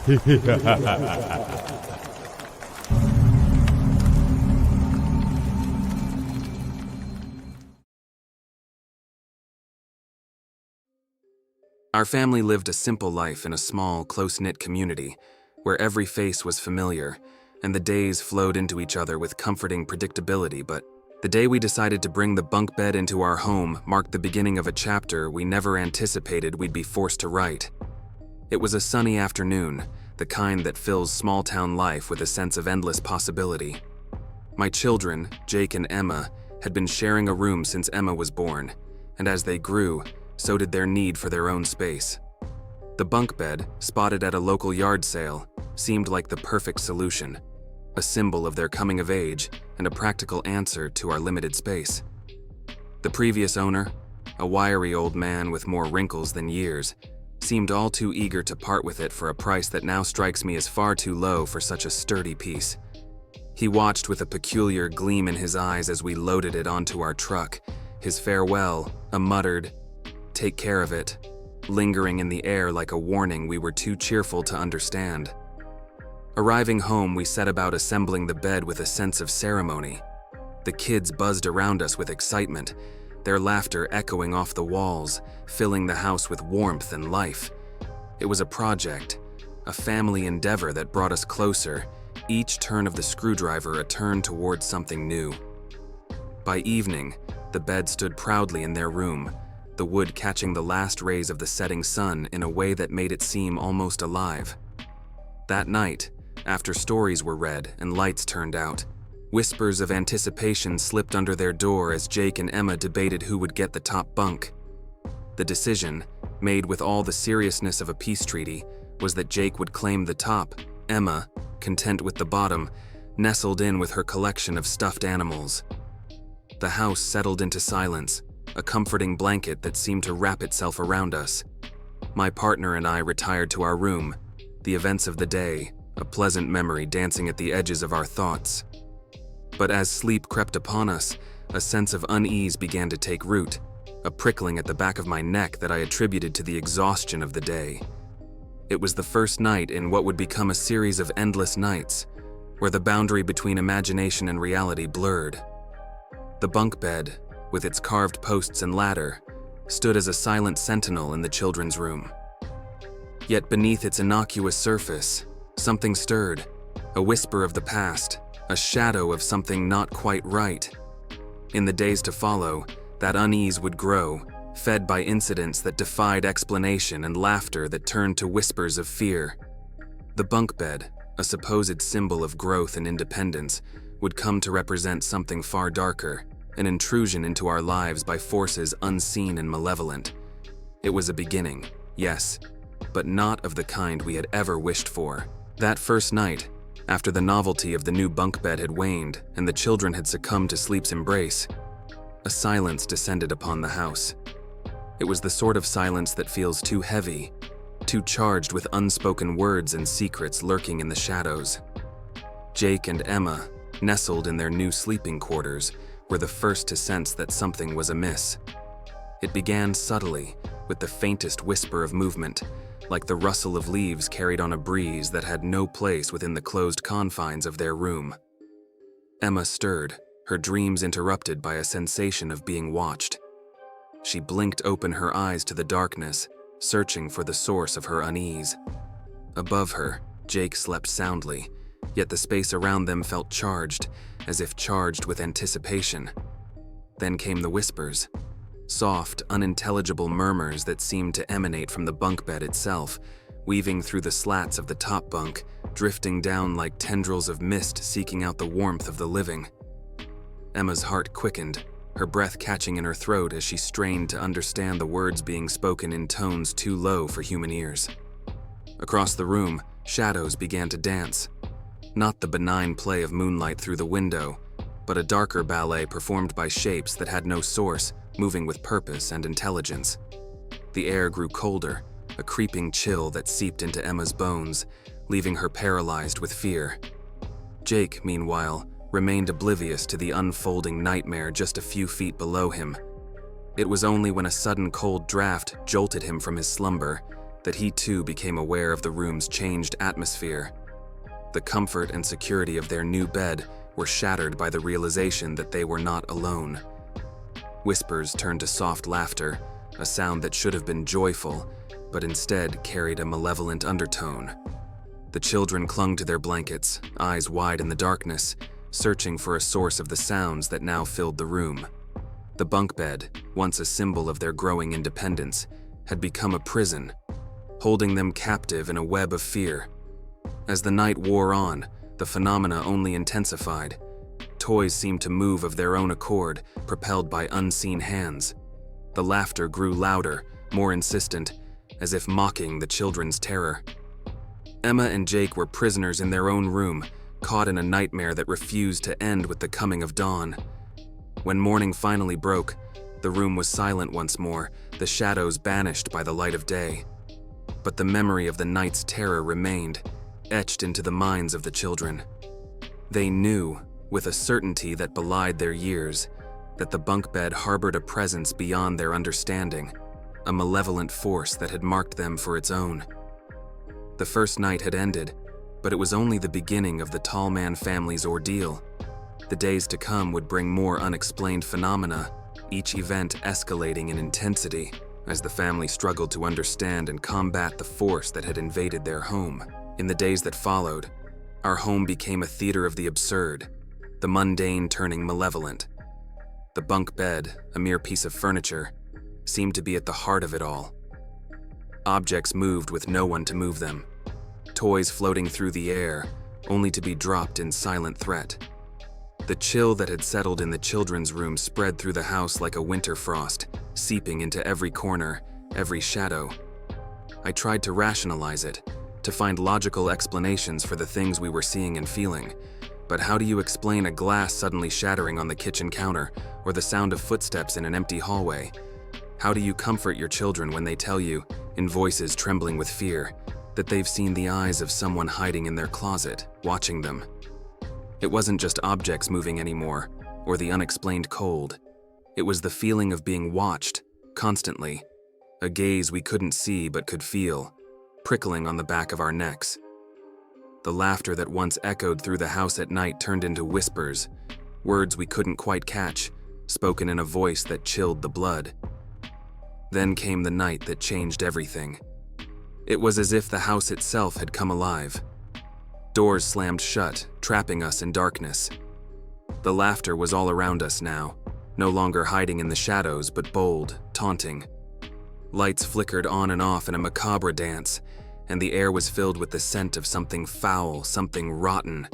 Our family lived a simple life in a small, close-knit community where every face was familiar and the days flowed into each other with comforting predictability. But the day we decided to bring the bunk bed into our home marked the beginning of a chapter we never anticipated we'd be forced to write. It was a sunny afternoon, the kind that fills small-town life with a sense of endless possibility. My children, Jake and Emma, had been sharing a room since Emma was born, and as they grew, so did their need for their own space. The bunk bed, spotted at a local yard sale, seemed like the perfect solution, a symbol of their coming of age and a practical answer to our limited space. The previous owner, a wiry old man with more wrinkles than years, seemed all too eager to part with it for a price that now strikes me as far too low for such a sturdy piece. He watched with a peculiar gleam in his eyes as we loaded it onto our truck, his farewell, a muttered, "Take care of it," lingering in the air like a warning we were too cheerful to understand. Arriving home, we set about assembling the bed with a sense of ceremony. The kids buzzed around us with excitement, their laughter echoing off the walls, filling the house with warmth and life. It was a project, a family endeavor that brought us closer, each turn of the screwdriver a turn towards something new. By evening, the bed stood proudly in their room, the wood catching the last rays of the setting sun in a way that made it seem almost alive. That night, after stories were read and lights turned out, whispers of anticipation slipped under their door as Jake and Emma debated who would get the top bunk. The decision, made with all the seriousness of a peace treaty, was that Jake would claim the top, Emma, content with the bottom, nestled in with her collection of stuffed animals. The house settled into silence, a comforting blanket that seemed to wrap itself around us. My partner and I retired to our room, the events of the day, a pleasant memory dancing at the edges of our thoughts. But as sleep crept upon us, a sense of unease began to take root, a prickling at the back of my neck that I attributed to the exhaustion of the day. It was the first night in what would become a series of endless nights, where the boundary between imagination and reality blurred. The bunk bed, with its carved posts and ladder, stood as a silent sentinel in the children's room. Yet beneath its innocuous surface, something stirred, a whisper of the past, a shadow of something not quite right. In the days to follow, that unease would grow, fed by incidents that defied explanation and laughter that turned to whispers of fear. The bunk bed, a supposed symbol of growth and independence, would come to represent something far darker, an intrusion into our lives by forces unseen and malevolent. It was a beginning, yes, but not of the kind we had ever wished for. That first night, after the novelty of the new bunk bed had waned and the children had succumbed to sleep's embrace, a silence descended upon the house. It was the sort of silence that feels too heavy, too charged with unspoken words and secrets lurking in the shadows. Jake and Emma, nestled in their new sleeping quarters, were the first to sense that something was amiss. It began subtly, with the faintest whisper of movement, like the rustle of leaves carried on a breeze that had no place within the closed confines of their room. Emma stirred, her dreams interrupted by a sensation of being watched. She blinked open her eyes to the darkness, searching for the source of her unease. Above her, Jake slept soundly, yet the space around them felt charged, as if charged with anticipation. Then came the whispers, soft, unintelligible murmurs that seemed to emanate from the bunk bed itself, weaving through the slats of the top bunk, drifting down like tendrils of mist seeking out the warmth of the living. Emma's heart quickened, her breath catching in her throat as she strained to understand the words being spoken in tones too low for human ears. Across the room, shadows began to dance. Not the benign play of moonlight through the window, but a darker ballet performed by shapes that had no source, moving with purpose and intelligence. The air grew colder, a creeping chill that seeped into Emma's bones, leaving her paralyzed with fear. Jake, meanwhile, remained oblivious to the unfolding nightmare just a few feet below him. It was only when a sudden cold draft jolted him from his slumber, that he too became aware of the room's changed atmosphere. The comfort and security of their new bed were shattered by the realization that they were not alone. Whispers turned to soft laughter, a sound that should have been joyful, but instead carried a malevolent undertone. The children clung to their blankets, eyes wide in the darkness, searching for a source of the sounds that now filled the room. The bunk bed, once a symbol of their growing independence, had become a prison, holding them captive in a web of fear. As the night wore on, the phenomena only intensified. Toys seemed to move of their own accord, propelled by unseen hands. The laughter grew louder, more insistent, as if mocking the children's terror. Emma and Jake were prisoners in their own room, caught in a nightmare that refused to end with the coming of dawn. When morning finally broke, the room was silent once more, the shadows banished by the light of day. But the memory of the night's terror remained, etched into the minds of the children. They knew, with a certainty that belied their years, that the bunk bed harbored a presence beyond their understanding, a malevolent force that had marked them for its own. The first night had ended, but it was only the beginning of the Tallmann family's ordeal. The days to come would bring more unexplained phenomena, each event escalating in intensity as the family struggled to understand and combat the force that had invaded their home. In the days that followed, our home became a theater of the absurd, the mundane turning malevolent. The bunk bed, a mere piece of furniture, seemed to be at the heart of it all. Objects moved with no one to move them, toys floating through the air, only to be dropped in silent threat. The chill that had settled in the children's room spread through the house like a winter frost, seeping into every corner, every shadow. I tried to rationalize it, to find logical explanations for the things we were seeing and feeling. But how do you explain a glass suddenly shattering on the kitchen counter, or the sound of footsteps in an empty hallway? How do you comfort your children when they tell you, in voices trembling with fear, that they've seen the eyes of someone hiding in their closet, watching them? It wasn't just objects moving anymore, or the unexplained cold. It was the feeling of being watched, constantly, a gaze we couldn't see but could feel, prickling on the back of our necks. The laughter that once echoed through the house at night turned into whispers, words we couldn't quite catch, spoken in a voice that chilled the blood. Then came the night that changed everything. It was as if the house itself had come alive. Doors slammed shut, trapping us in darkness. The laughter was all around us now, no longer hiding in the shadows but bold, taunting. Lights flickered on and off in a macabre dance, and the air was filled with the scent of something foul, something rotten.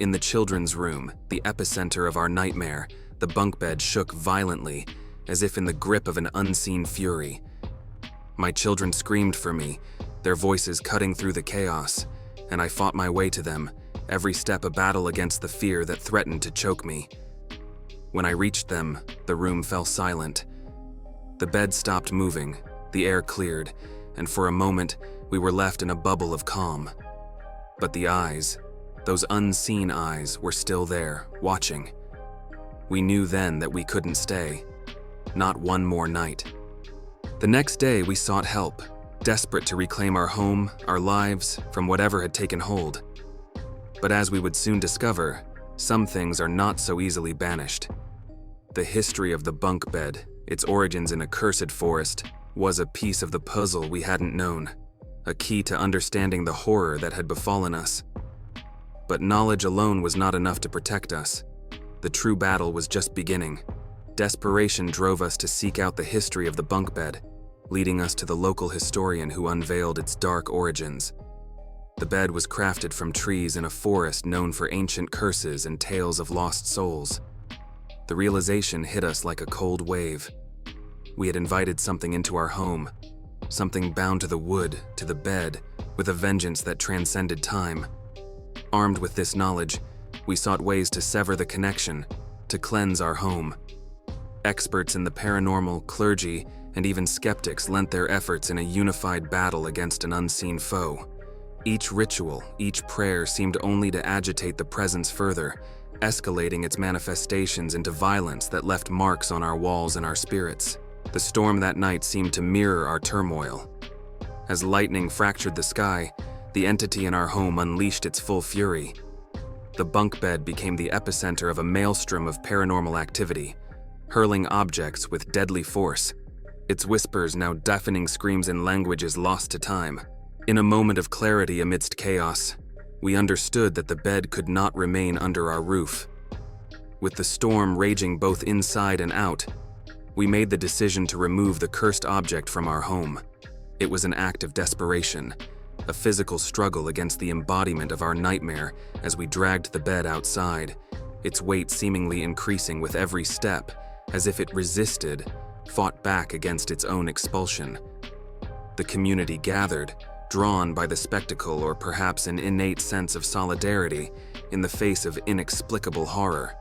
In the children's room, the epicenter of our nightmare, the bunk bed shook violently, as if in the grip of an unseen fury. My children screamed for me, their voices cutting through the chaos, and I fought my way to them, every step a battle against the fear that threatened to choke me. When I reached them, the room fell silent. The bed stopped moving, the air cleared, and for a moment, we were left in a bubble of calm. But the eyes, those unseen eyes, were still there, watching. We knew then that we couldn't stay. Not one more night. The next day, we sought help, desperate to reclaim our home, our lives, from whatever had taken hold. But as we would soon discover, some things are not so easily banished. The history of the bunk bed, its origins in a cursed forest, was a piece of the puzzle we hadn't known, a key to understanding the horror that had befallen us. But knowledge alone was not enough to protect us. The true battle was just beginning. Desperation drove us to seek out the history of the bunk bed, leading us to the local historian who unveiled its dark origins. The bed was crafted from trees in a forest known for ancient curses and tales of lost souls. The realization hit us like a cold wave. We had invited something into our home, something bound to the wood, to the bed, with a vengeance that transcended time. Armed with this knowledge, we sought ways to sever the connection, to cleanse our home. Experts in the paranormal, clergy, and even skeptics lent their efforts in a unified battle against an unseen foe. Each ritual, each prayer seemed only to agitate the presence further, escalating its manifestations into violence that left marks on our walls and our spirits. The storm that night seemed to mirror our turmoil. As lightning fractured the sky, the entity in our home unleashed its full fury. The bunk bed became the epicenter of a maelstrom of paranormal activity, hurling objects with deadly force, its whispers now deafening screams in languages lost to time. In a moment of clarity amidst chaos, we understood that the bed could not remain under our roof. With the storm raging both inside and out, we made the decision to remove the cursed object from our home. It was an act of desperation, a physical struggle against the embodiment of our nightmare as we dragged the bed outside, its weight seemingly increasing with every step, as if it resisted, fought back against its own expulsion. The community gathered, drawn by the spectacle or perhaps an innate sense of solidarity in the face of inexplicable horror.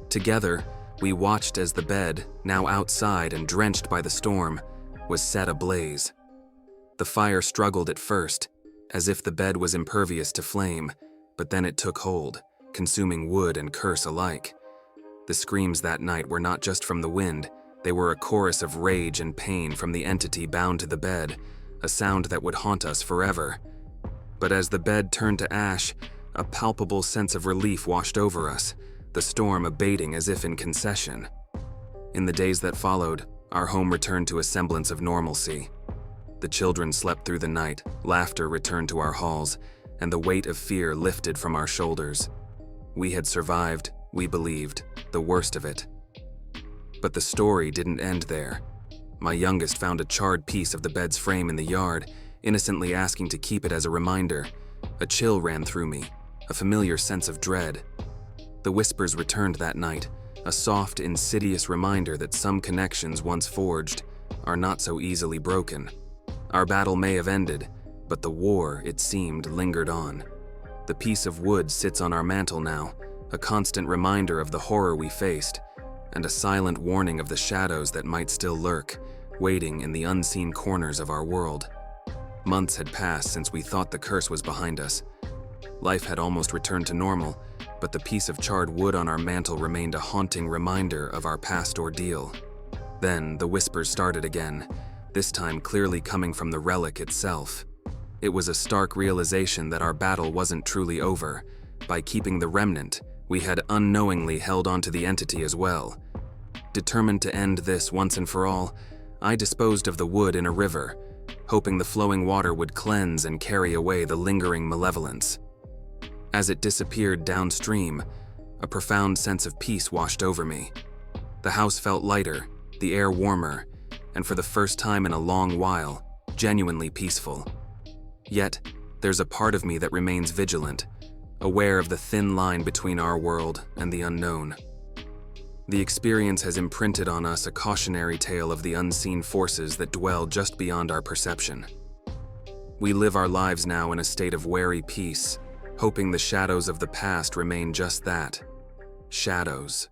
Together, we watched as the bed, now outside and drenched by the storm, was set ablaze. The fire struggled at first, as if the bed was impervious to flame, but then it took hold, consuming wood and curse alike. The screams that night were not just from the wind, they were a chorus of rage and pain from the entity bound to the bed, a sound that would haunt us forever. But as the bed turned to ash, a palpable sense of relief washed over us, the storm abating as if in concession. In the days that followed, our home returned to a semblance of normalcy. The children slept through the night, laughter returned to our halls, and the weight of fear lifted from our shoulders. We had survived, we believed, the worst of it. But the story didn't end there. My youngest found a charred piece of the bed's frame in the yard, innocently asking to keep it as a reminder. A chill ran through me, a familiar sense of dread. The whispers returned that night, a soft, insidious reminder that some connections once forged are not so easily broken. Our battle may have ended, but the war, it seemed, lingered on. The piece of wood sits on our mantel now, a constant reminder of the horror we faced, and a silent warning of the shadows that might still lurk, waiting in the unseen corners of our world. Months had passed since we thought the curse was behind us. Life had almost returned to normal, but the piece of charred wood on our mantel remained a haunting reminder of our past ordeal. Then the whispers started again, this time clearly coming from the relic itself. It was a stark realization that our battle wasn't truly over. By keeping the remnant, we had unknowingly held onto the entity as well. Determined to end this once and for all, I disposed of the wood in a river, hoping the flowing water would cleanse and carry away the lingering malevolence. As it disappeared downstream, a profound sense of peace washed over me. The house felt lighter, the air warmer, and for the first time in a long while, genuinely peaceful. Yet, there's a part of me that remains vigilant, aware of the thin line between our world and the unknown. The experience has imprinted on us a cautionary tale of the unseen forces that dwell just beyond our perception. We live our lives now in a state of wary peace, hoping the shadows of the past remain just that, shadows.